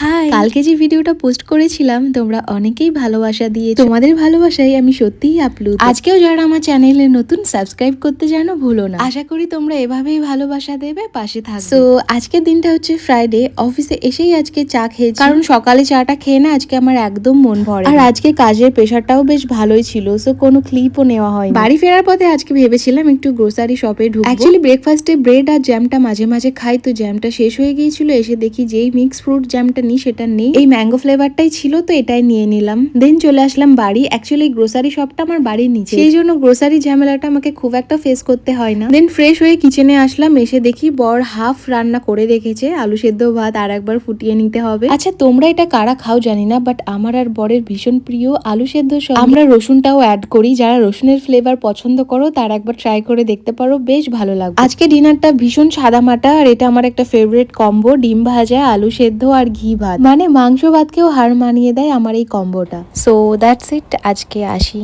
High, কালকে যে ভিডিওটা পোস্ট করেছিলাম তোমরা অনেকেই ভালোবাসা দিয়ে, তোমাদের ভালোবাসায় আমি সত্যিই আপ্লুত। আজকেও যারা আমার চ্যানেলে নতুন, সাবস্ক্রাইব করতে জানো ভুলো না। আশা করি তোমরা এভাবেই ভালোবাসা দেবে, পাশে থাকবে। সো আজকের দিনটা হচ্ছে ফ্রাইডে। অফিসে এসেই আজকে চা খেয়েছি, কারণ সকালে চাটা খেয়ে না আজকে আমার একদম মন ভরে। আর আজকে কাজের প্রেশারটাও বেশ ভালোই ছিল, সো কোনো ক্লিপও নেওয়া হয়নি। বাড়ি ফেরার পথে আজকে ভেবেছিলাম একটু গ্রোসারি শপে ঢুকবো। অ্যাকচুয়ালি ব্রেকফাস্টে ব্রেড আর জ্যামটা মাঝে মাঝে খাই, তো জ্যামটা শেষ হয়ে গিয়েছিল। এসে দেখি যেই মিক্স ফ্রুট জ্যামটা নি সেটা নেই, এই ম্যাঙ্গো ফ্লেভারটাই ছিল, তো এটাই নিয়ে নিলাম। দেন চলে আসলাম বাড়ি। অ্যাকচুয়ালি গ্রোসারি শপটা আমার বাড়ির নিচে, সেই জন্য গ্রোসারি ঝামেলাটা আমাকে খুব একটা ফেস করতে হয় না। দেন ফ্রেশ হয়ে কিচেনে আসলাম। এসে দেখি বর হাফ রান্না করে রেখেছে, আলু সেদ্ধ ভাত আর একবার ফুটিয়ে নিতে হবে। আচ্ছা তোমরা এটা কারা খাও জানি না, বাট আমার আর বরের ভীষণ প্রিয় আলু সেদ্ধ। আমরা রসুনটাও অ্যাড করি, যারা রসুনের ফ্লেভার পছন্দ করো তারা একবার ট্রাই করে দেখতে পারো, বেশ ভালো লাগবে। আজকে ডিনারটা ভীষণ সাদামাটা, আর এটা আমার একটা ফেভারিট কম্বো, ডিম ভাজা, আলু সেদ্ধ আর ঘি ভাত। মানে মাংস ভাতকেও হার মানিয়ে দেয় আমার এই কম্বোটা। সো দ্যাটস ইট, আজকে আসি।